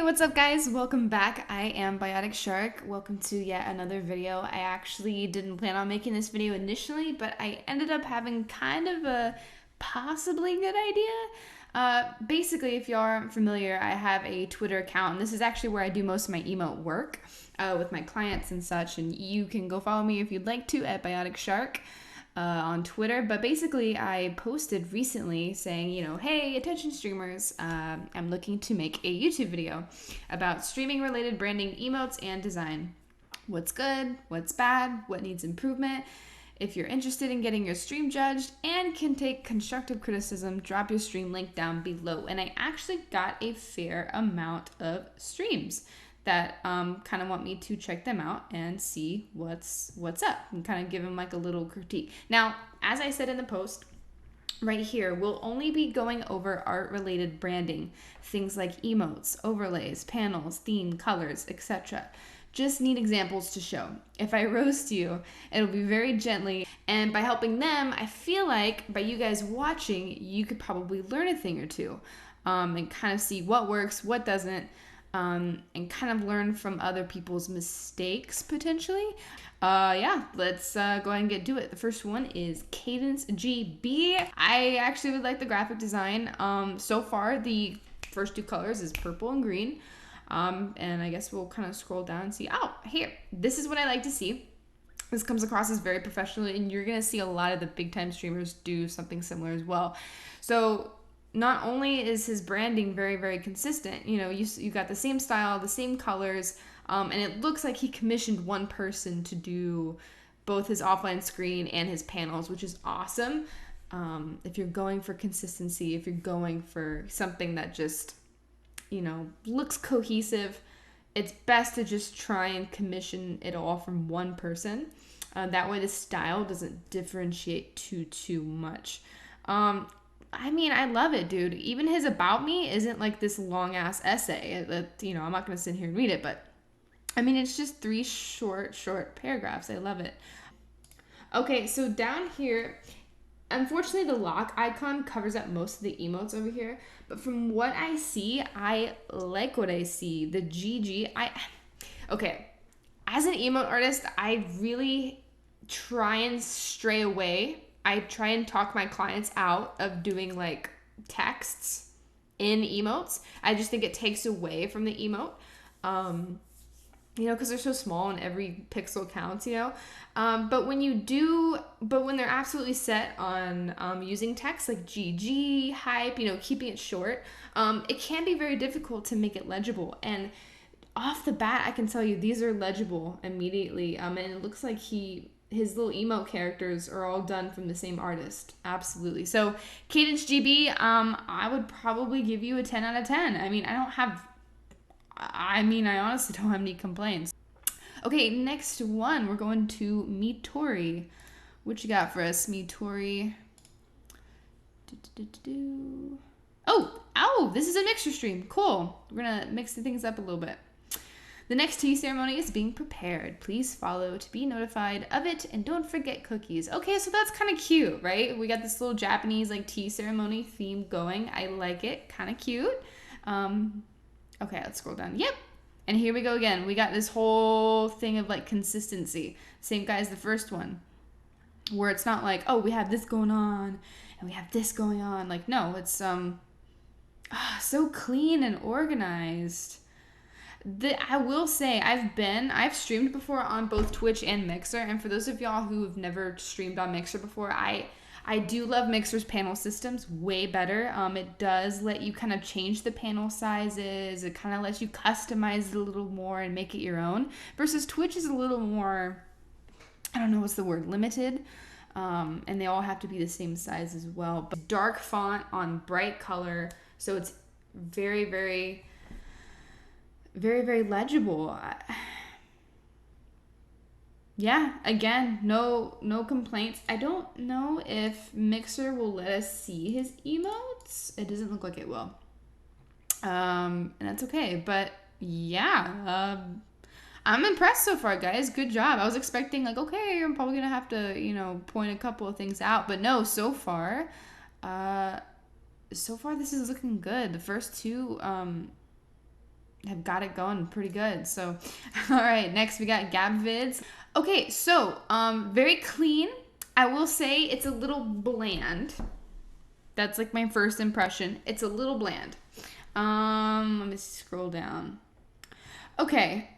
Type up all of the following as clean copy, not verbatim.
What's up guys? Welcome back. I am Biotic Shark. Welcome to yet another video. I actually didn't plan on making this video initially, but I ended up having kind of a possibly good idea. Basically, if y'all aren't familiar, I have a Twitter account, and this is actually where I do most of my emote work with my clients and such, and you can go follow me if you'd like to at Biotic Shark. On Twitter, but basically I posted recently saying, hey, attention streamers, I'm looking to make a YouTube video about streaming related branding, emotes, and design. What's good, what's bad, what needs improvement. If you're interested in getting your stream judged and can take constructive criticism, drop your stream link down below. And I actually got a fair amount of streams that kind of want me to check them out and see what's up and kind of give them like a little critique. Now, as I said in the post, right here, we'll only be going over art-related branding, things like emotes, overlays, panels, theme, colors, etc. Just need examples to show. If I roast you, it'll be very gently, and by helping them, I feel like by you guys watching, you could probably learn a thing or two and kind of see what works, what doesn't, and kind of learn from other people's mistakes potentially. Yeah, let's go ahead and get to it. The first one is Cadence GB. I actually would like the graphic design. So far, the first two colors is purple and green. And I guess we'll kind of scroll down and see. Oh, here, this is what I like to see. This comes across as very professional, and you're gonna see a lot of the big time streamers do something similar as well. So not only is his branding very, very consistent, you got the same style, the same colors, and it looks like he commissioned one person to do both his offline screen and his panels, which is awesome. If you're going for consistency, if you're going for something that just, looks cohesive, it's best to just try and commission it all from one person. That way the style doesn't differentiate too much. I love it, dude. Even his about me isn't like this long ass essay that, I'm not going to sit here and read it, but it's just 3 short paragraphs. I love it. Okay, so down here, unfortunately the lock icon covers up most of the emotes over here, but from what I see, I like what I see. The GG, okay, as an emote artist, I really try and stray away. I try and talk my clients out of doing like texts in emotes. I just think it takes away from the emote, because they're so small and every pixel counts, but when they're absolutely set on using text like GG, hype, keeping it short, it can be very difficult to make it legible. And off the bat, I can tell you these are legible immediately, and it looks like his little emote characters are all done from the same artist. Absolutely. So Cadence GB, I would probably give you a 10 out of 10. I honestly don't have any complaints. Okay, next one, we're going to Mitori. What you got for us, Mitori? Oh, this is a mixer stream. Cool. We're gonna mix the things up a little bit. The next tea ceremony is being prepared. Please follow to be notified of it, and don't forget cookies. Okay, so that's kind of cute, right? We got this little Japanese like tea ceremony theme going. I like it. Kind of cute. Okay, let's scroll down. Yep. And here we go again. We got this whole thing of like consistency. Same guy as the first one, where it's not like, oh, we have this going on and we have this going on. Like, no, it's so clean and organized. I will say I've streamed before on both Twitch and Mixer, and for those of y'all who have never streamed on Mixer before, I do love Mixer's panel systems way better. It does let you kind of change the panel sizes. It kind of lets you customize it a little more and make it your own, versus Twitch is a little more, I don't know what's the word, limited. And they all have to be the same size as well. But dark font on bright color, so it's very, very, very, very legible. Yeah, again, no complaints. I don't know if Mixer will let us see his emotes. It doesn't look like it will. And that's okay. But yeah, I'm impressed so far, guys. Good job. I was expecting like, okay, I'm probably gonna have to, point a couple of things out. But no, so far this is looking good. The first two have got it going pretty good. So, all right, next we got GabVids. Okay, so very clean. I will say it's a little bland. That's like my first impression. It's a little bland. Let me scroll down. Okay,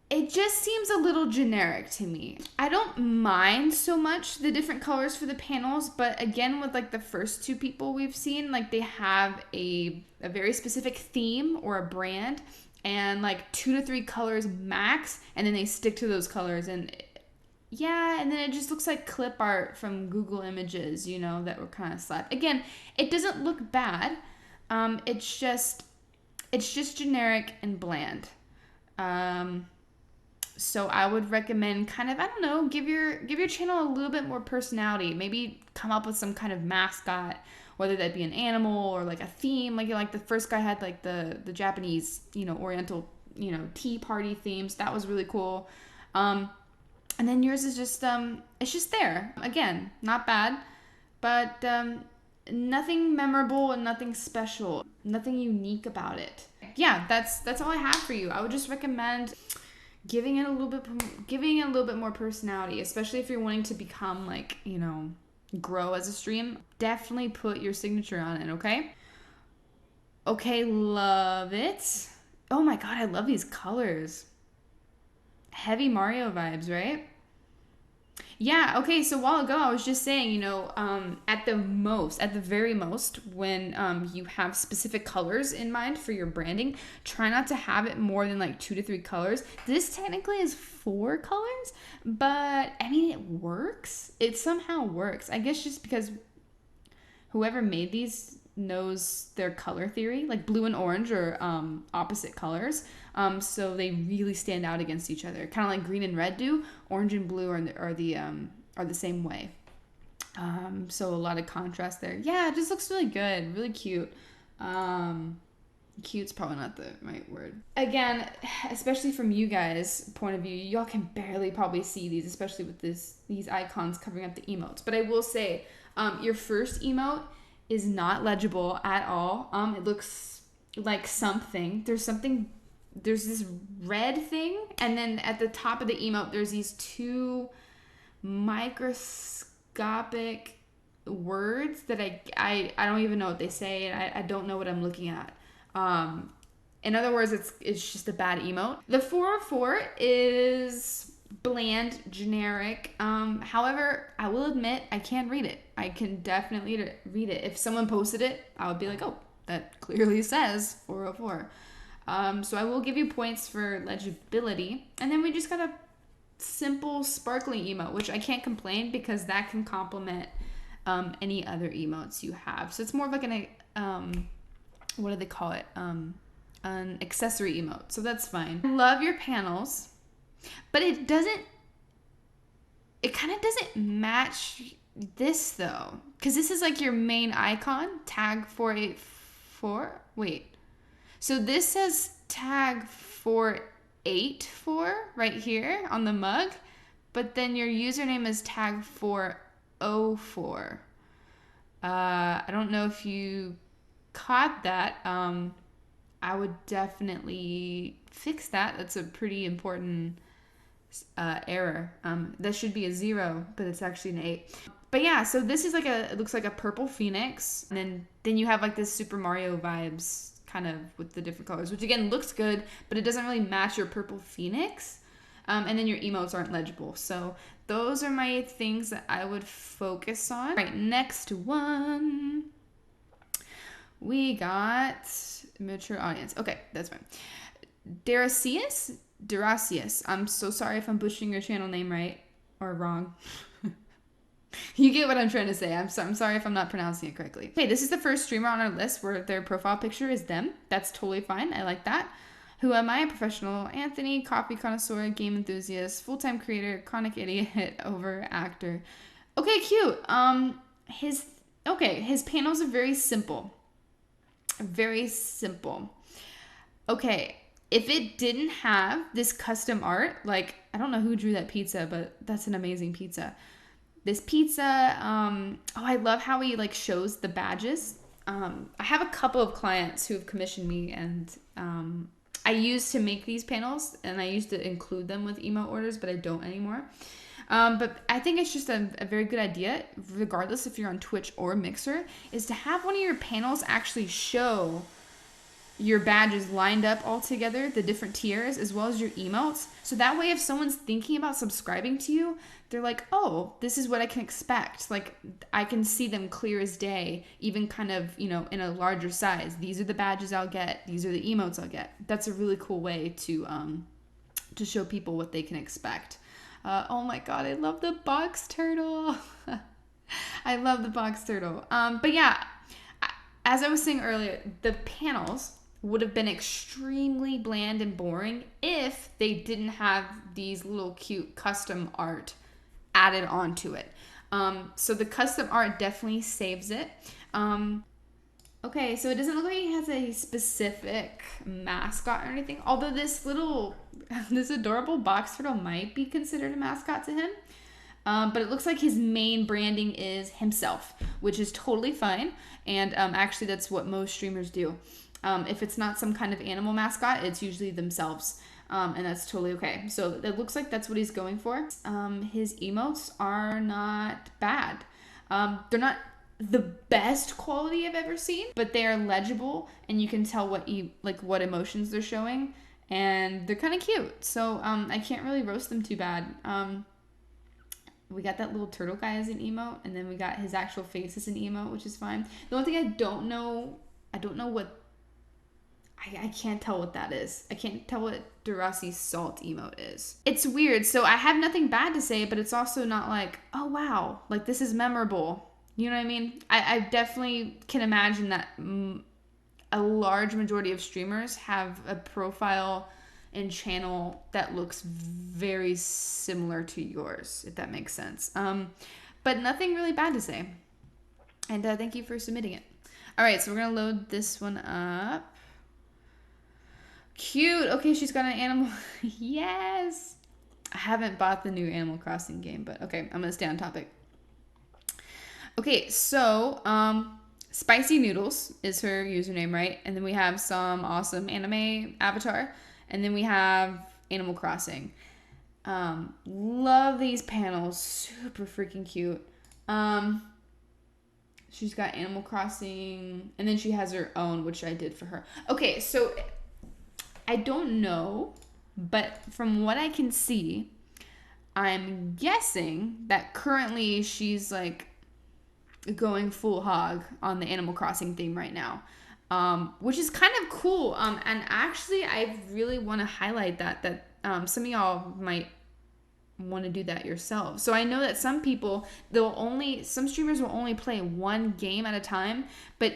it just seems a little generic to me. I don't mind so much the different colors for the panels, but again, with like the first two people we've seen, like they have a very specific theme or a brand and like 2 to 3 colors max, and then they stick to those colors. And yeah, and then it just looks like clip art from Google Images, you know, that were kind of slapped. Again, it doesn't look bad. It's just generic and bland. So I would recommend kind of, I don't know, give your channel a little bit more personality. Maybe come up with some kind of mascot, whether that be an animal or like a theme. Like the first guy had like the Japanese, you know, Oriental, you know, tea party themes. That was really cool. And then yours is just it's just there. Again, not bad, but nothing memorable and nothing special, nothing unique about it. Yeah, that's all I have for you. I would just recommend giving it a little bit more personality, especially if you're wanting to become like, you know, grow as a stream. Definitely put your signature on it, okay? Okay, love it. Oh my god, I love these colors. Heavy Mario vibes, right? Yeah, okay, so a while ago I was just saying, you know, at the very most, when you have specific colors in mind for your branding, try not to have it more than like 2 to 3 colors. This technically is 4 colors, but I mean, it works. It somehow works. I guess just because whoever made these knows their color theory. Like blue and orange are opposite colors. So they really stand out against each other. Kind of like green and red do. Orange and blue are the same way. So a lot of contrast there. Yeah, it just looks really good. Really cute. Cute's probably not the right word. Again, especially from you guys' point of view, y'all can barely probably see these, especially with these icons covering up the emotes. But I will say, your first emote is not legible at all. It looks like something. There's this red thing, and then at the top of the emote, there's these 2 microscopic words that I don't even know what they say, and I don't know what I'm looking at. In other words, it's just a bad emote. The 404 is bland, generic. However, I will admit I can read it. I can definitely read it. If someone posted it, I would be like, oh, that clearly says 404. So I will give you points for legibility. And then we just got a simple sparkling emote, which I can't complain because that can complement any other emotes you have. So it's more of like an what do they call it? An accessory emote. So that's fine. I love your panels, but it kind of doesn't match this though. Because this is like your main icon, tag 484. Wait. So this says tag 484 right here on the mug, but then your username is tag 404. I don't know if you caught that. I would definitely fix that. That's a pretty important error. That should be a 0, but it's actually an 8. But yeah, so this is like it looks like a purple phoenix, and then you have like this Super Mario vibes kind of with the different colors, which again looks good, but it doesn't really match your purple phoenix. And then your emotes aren't legible. So those are my things that I would focus on. Right, next one. We got mature audience. Okay, that's fine. Daracius. I'm so sorry if I'm butchering your channel name right or wrong. You get what I'm trying to say. I'm sorry if I'm not pronouncing it correctly. Okay, this is the first streamer on our list where their profile picture is them. That's totally fine. I like that. Who am I? Professional Anthony, coffee connoisseur, game enthusiast, full-time creator, chronic idiot, over actor. Okay, cute. His panels are very simple. Very simple. Okay, if it didn't have this custom art, like, I don't know who drew that pizza, but that's an amazing pizza. This pizza, I love how he like shows the badges I have a couple of clients who have commissioned me, and I used to make these panels, and I used to include them with email orders, but I don't anymore. But I think it's just a very good idea, regardless if you're on Twitch or Mixer, is to have one of your panels actually show your badges lined up all together, the different tiers, as well as your emotes. So that way, if someone's thinking about subscribing to you, they're like, oh, this is what I can expect. Like, I can see them clear as day, even kind of, you know, in a larger size. These are the badges I'll get. These are the emotes I'll get. That's a really cool way to show people what they can expect. Oh my God, I love the box turtle. I love the box turtle. But yeah, as I was saying earlier, the panels would have been extremely bland and boring if they didn't have these little cute custom art added onto it. So the custom art definitely saves it. Okay, so it doesn't look like he has a specific mascot or anything, although this adorable box turtle might be considered a mascot to him. But it looks like his main branding is himself, which is totally fine. And actually, that's what most streamers do. If it's not some kind of animal mascot, it's usually themselves. And that's totally okay. So it looks like that's what he's going for. His emotes are not bad. They're not the best quality I've ever seen, but they are legible, and you can tell what emotions they're showing, and they're kind of cute. So I can't really roast them too bad. We got that little turtle guy as an emote, and then we got his actual face as an emote, which is fine. The only thing I don't know what, I can't tell what that is. I can't tell what Durasi's salt emote is. It's weird. So I have nothing bad to say, but it's also not like, oh wow, like this is memorable. You know what I mean? I definitely can imagine that a large majority of streamers have a profile and channel that looks very similar to yours, if that makes sense. But nothing really bad to say. And thank you for submitting it. All right, so we're going to load this one up. Cute. Okay, she's got an animal. Yes. I haven't bought the new Animal Crossing game, but okay, I'm going to stay on topic. Okay, so Spicy Noodles is her username, right? And then we have some awesome anime avatar. And then we have Animal Crossing. Love these panels. Super freaking cute. She's got Animal Crossing. And then she has her own, which I did for her. Okay, so I don't know. But from what I can see, I'm guessing that currently she's like going full hog on the Animal Crossing theme right now. Which is kind of cool. And actually, I really want to highlight that some of y'all might want to do that yourselves. So I know that some people, some streamers will only play one game at a time, but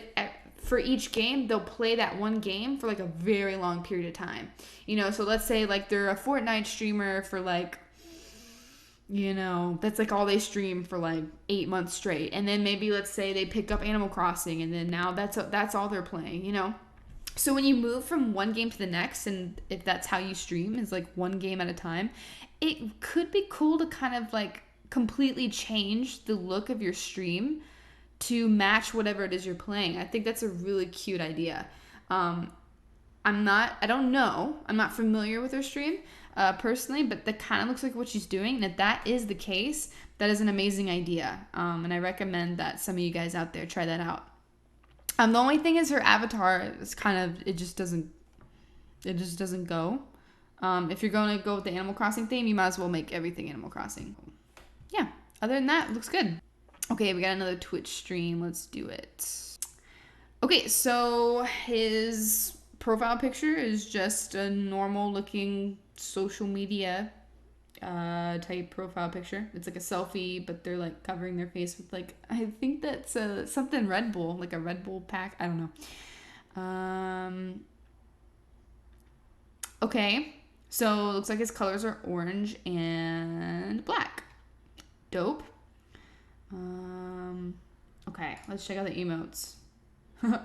for each game, they'll play that one game for like a very long period of time. You know, so let's say like they're a Fortnite streamer for like, you know, that's like all they stream for like 8 months straight. And then maybe let's say they pick up Animal Crossing, and then now that's all they're playing, you know? So when you move from one game to the next, and if that's how you stream, is like one game at a time, it could be cool to kind of like completely change the look of your stream to match whatever it is you're playing. I think that's a really cute idea. I don't know. I'm not familiar with her stream personally, but that kind of looks like what she's doing. And if that is the case, that is an amazing idea. And I recommend that some of you guys out there try that out. The only thing is her avatar is kind of, it just doesn't go. If you're going to go with the Animal Crossing theme, you might as well make everything Animal Crossing. Yeah, other than that, it looks good. Okay, we got another Twitch stream. Let's do it. Okay, so his profile picture is just a normal looking social media type profile picture. It's like a selfie, but they're like covering their face with like, I think that's something Red Bull, like a Red Bull pack. I don't know. Okay, so it looks like his colors are orange and black. Dope. Okay, let's check out the emotes.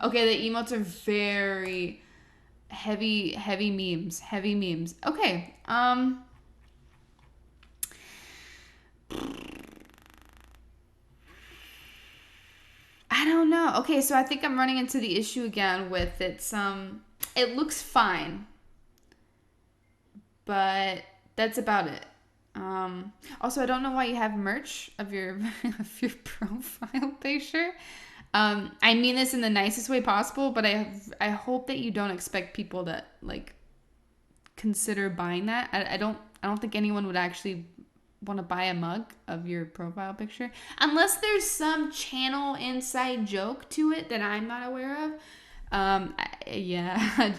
Okay, the emotes are very heavy memes. Okay, I don't know. Okay, so I think I'm running into the issue again with it looks fine, but that's about it. Also, I don't know why you have merch of your of your profile picture. I mean this in the nicest way possible, but I hope that you don't expect people to like consider buying that. I don't think anyone would actually want to buy a mug of your profile picture unless there's some channel inside joke to it that I'm not aware of. Yeah.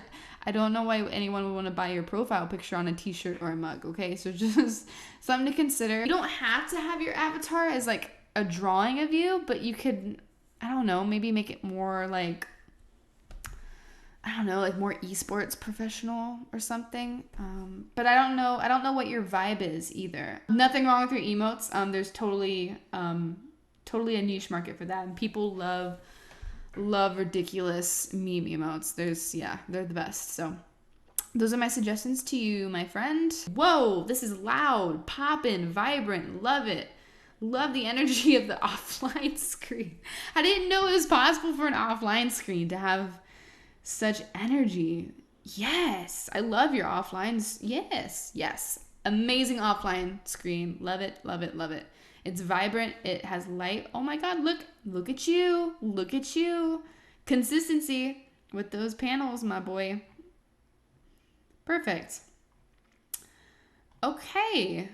I don't know why anyone would want to buy your profile picture on a t-shirt or a mug, okay? So just something to consider. You don't have to have your avatar as like a drawing of you, but you could, I don't know, maybe make it more like, I don't know, like more esports professional or something. But I don't know what your vibe is either. Nothing wrong with your emotes. There's totally a niche market for that, and people love ridiculous meme emotes. They're the best. So those are my suggestions to you, my friend. Whoa, this is loud, poppin', vibrant. Love it. Love the energy of the offline screen. I didn't know it was possible for an offline screen to have such energy. Yes, I love your offlines. Yes. Amazing offline screen. Love it, love it, love it. It's vibrant. It has light. Oh my God, look at you. Look at you. Consistency with those panels, my boy. Perfect. Okay.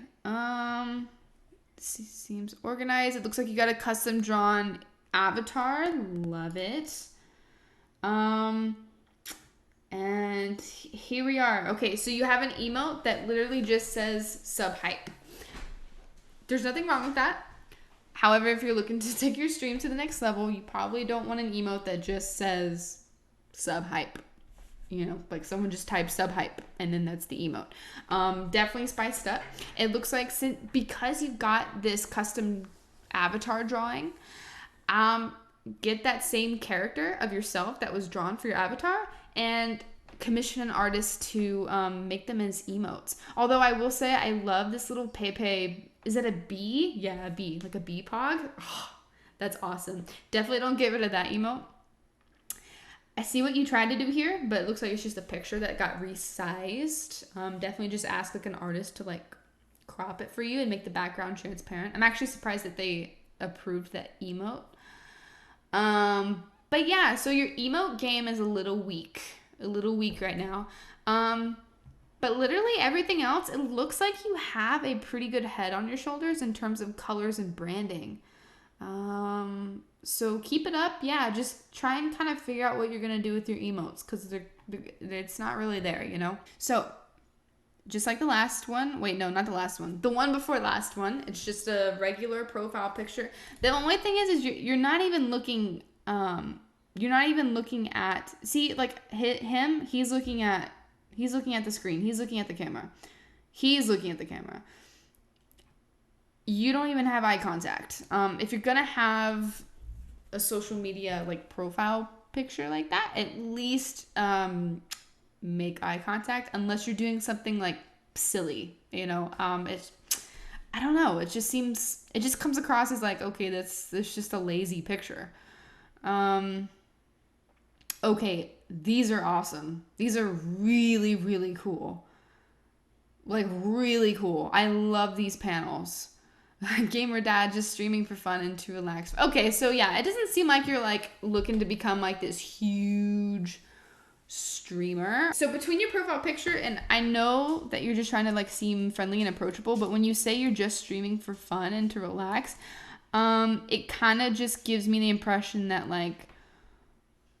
Seems organized. It looks like you got a custom drawn avatar. Love it. And here we are. Okay, so you have an emote that literally just says sub hype. There's nothing wrong with that. However, if you're looking to take your stream to the next level, you probably don't want an emote that just says sub hype. You know, like someone just types sub hype and then that's the emote. Definitely spiced up. It looks like because you've got this custom avatar drawing, get that same character of yourself that was drawn for your avatar and commission an artist to make them as emotes. Although I will say I love this little Pepe. Is it a bee? Yeah, a bee. Like a bee pog. Oh, that's awesome. Definitely don't get rid of that emote. I see what you tried to do here, but it looks like it's just a picture that got resized. Definitely just ask like an artist to like crop it for you and make the background transparent. I'm actually surprised that they approved that emote. But yeah, so your emote game is a little weak right now. But literally everything else, it looks like you have a pretty good head on your shoulders in terms of colors and branding. So keep it up. Yeah, just try and kind of figure out what you're going to do with your emotes because it's not really there, you know? So just like the last one, wait, no, not the last one. The one before last one, it's just a regular profile picture. The only thing is you're not even looking, at, see, like him, he's looking at the screen. He's looking at the camera. He's looking at the camera. You don't even have eye contact. If you're going to have a social media like profile picture like that, at least make eye contact unless you're doing something like silly, you know. I don't know, it just comes across as like, okay, that's just a lazy picture. Okay, these are awesome. These are really, really cool. Like really cool. I love these panels. Gamer dad just streaming for fun and to relax. Okay, so yeah, it doesn't seem like you're like looking to become like this huge streamer. So between your profile picture and I know that you're just trying to like seem friendly and approachable, but when you say you're just streaming for fun and to relax, it kind of just gives me the impression that like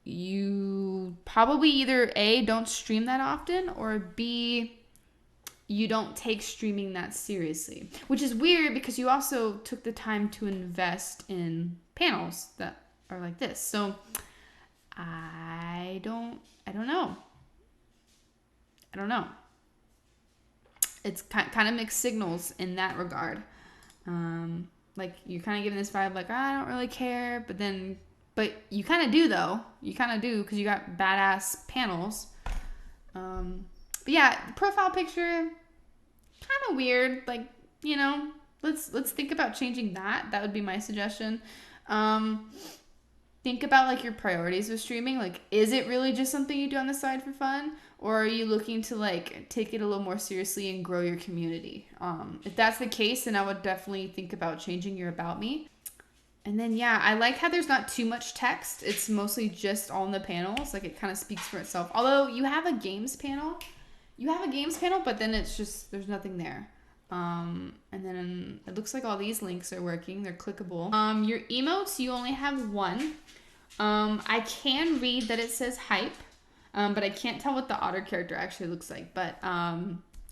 you probably either A, don't stream that often, or B, you don't take streaming that seriously, which is weird because you also took the time to invest in panels that are like this. So I don't know. It's kind of mixed signals in that regard. Like you're kind of giving this vibe like, I don't really care, but you kind of do though. You kind of do because you got badass panels. But yeah, the profile picture, kind of weird. Like, you know, let's think about changing that. That would be my suggestion. think about like your priorities with streaming. Like, is it really just something you do on the side for fun, or are you looking to like take it a little more seriously and grow your community? If that's the case, then I would definitely think about changing your about me. And then yeah, I like how there's not too much text. It's mostly just on the panels. Like, it kind of speaks for itself. Although you have a games panel, but then it's just there's nothing there. And then it looks like all these links are working. They're clickable. Your emotes, you only have one. I can read that it says hype, but I can't tell what the otter character actually looks like. But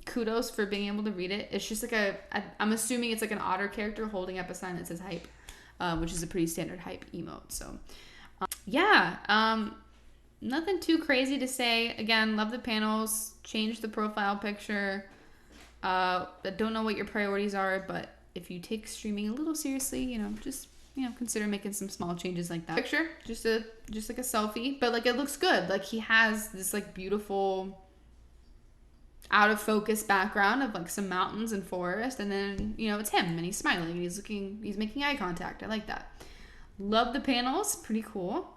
kudos for being able to read it. It's just like I'm assuming it's like an otter character holding up a sign that says hype, which is a pretty standard hype emote. So yeah, nothing too crazy to say. Again, love the panels. Change the profile picture. I don't know what your priorities are, but if you take streaming a little seriously, just consider making some small changes like that. Picture, just like a selfie, but like it looks good. Like, he has this like beautiful out of focus background of like some mountains and forest, and then it's him and he's smiling and he's making eye contact. I like that. Love the panels, pretty cool.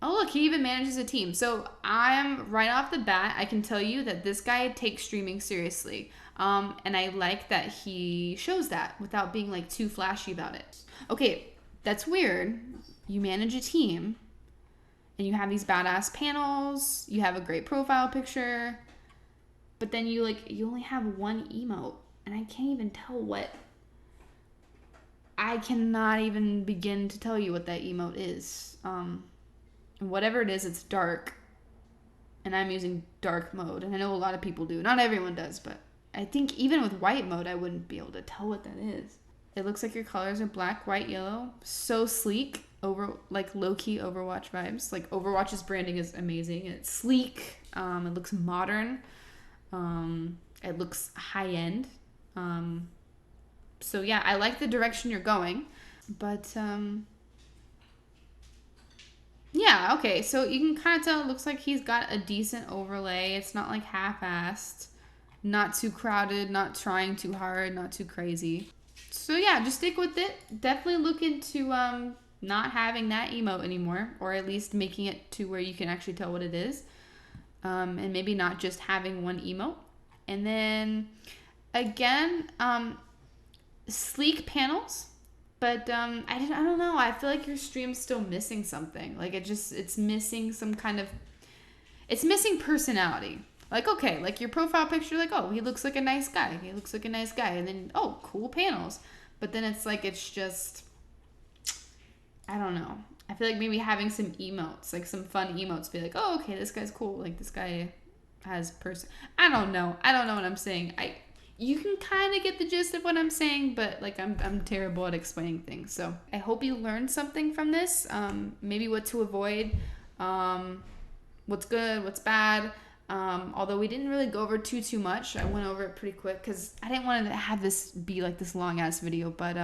Oh, look, he even manages a team. So I'm right off the bat, I can tell you that this guy takes streaming seriously. And I like that he shows that without being like too flashy about it. Okay, that's weird. You manage a team and you have these badass panels. You have a great profile picture, but then you only have one emote, and I can't even tell what. I cannot even begin to tell you what that emote is. And whatever it is, it's dark. And I'm using dark mode. And I know a lot of people do. Not everyone does, but I think even with white mode, I wouldn't be able to tell what that is. It looks like your colors are black, white, yellow. So sleek. Like low-key Overwatch vibes. Like, Overwatch's branding is amazing. It's sleek. It looks modern. It looks high-end. So yeah, I like the direction you're going. But yeah, okay, so you can kind of tell it looks like he's got a decent overlay. It's not like half-assed, not too crowded, not trying too hard, not too crazy. So yeah, just stick with it. Definitely look into not having that emote anymore, or at least making it to where you can actually tell what it is. And maybe not just having one emote. And then again, sleek panels. But I don't know. I feel like your stream's still missing something. Like, it's missing some kind of, it's missing personality. Like, okay, like your profile picture, like, oh, he looks like a nice guy. He looks like a nice guy. And then, oh, cool panels. But then it's like, it's just, I don't know. I feel like maybe having some emotes, like some fun emotes, be like, oh, okay, this guy's cool. Like, this guy has I don't know. I don't know what I'm saying. You can kind of get the gist of what I'm saying, but like I'm terrible at explaining things. So I hope you learned something from this. Maybe what to avoid, what's good, what's bad. Although we didn't really go over too much. I went over it pretty quick because I didn't want to have this be like this long ass video. But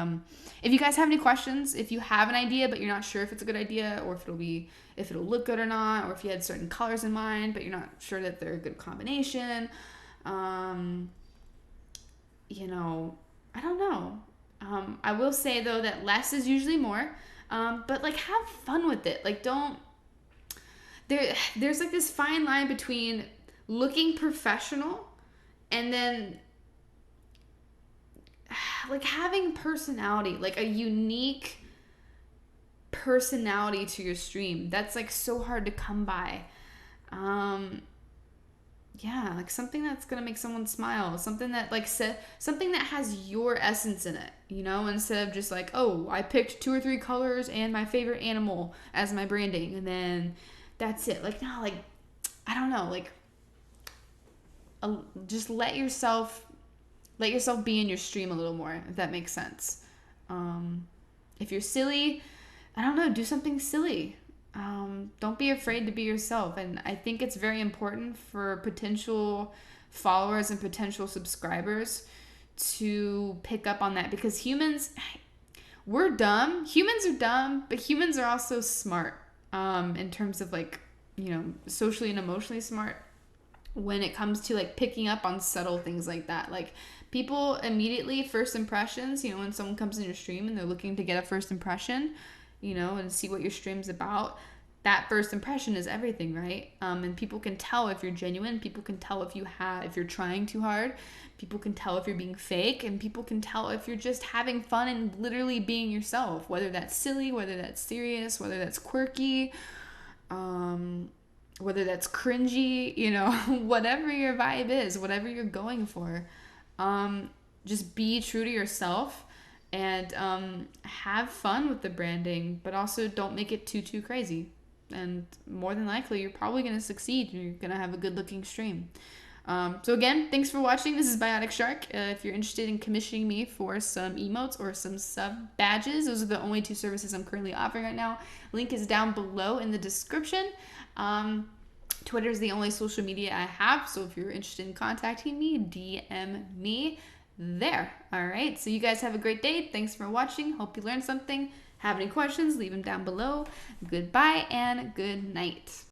if you guys have any questions, if you have an idea but you're not sure if it's a good idea, or if it'll look good or not, or if you had certain colors in mind but you're not sure that they're a good combination, I don't know. I will say though that less is usually more. But like, have fun with it. Like, there's like this fine line between looking professional and then like having personality, like a unique personality to your stream. That's like so hard to come by. Yeah, like something that's gonna make someone smile, something that something that has your essence in it, instead of just like, oh, I picked 2 or 3 colors and my favorite animal as my branding, and then that's it. Like, no, like, I don't know, like, just let yourself be in your stream a little more, if that makes sense. If you're silly, I don't know, do something silly. Don't be afraid to be yourself. And I think it's very important for potential followers and potential subscribers to pick up on that, because we're dumb. Humans are dumb, but humans are also smart, in terms of like, socially and emotionally smart when it comes to like picking up on subtle things like that. Like, people immediately, first impressions, when someone comes in your stream and they're looking to get a first impression, and see what your stream's about. That first impression is everything, right? And people can tell if you're genuine. People can tell if you're trying too hard. People can tell if you're being fake, and people can tell if you're just having fun and literally being yourself. Whether that's silly, whether that's serious, whether that's quirky, whether that's cringy, whatever your vibe is, whatever you're going for. Just be true to yourself and have fun with the branding, but also don't make it too crazy. And more than likely, you're probably going to succeed. You're going to have a good looking stream. So again, thanks for watching. This is Biotic Shark. If you're interested in commissioning me for some emotes or some sub badges, those are the only 2 services I'm currently offering right now. Link is down below in the description. Twitter is the only social media I have, so if you're interested in contacting me, DM me there. All right, so you guys have a great day. Thanks for watching. Hope you learned something. Have any questions, leave them down below. Goodbye and good night.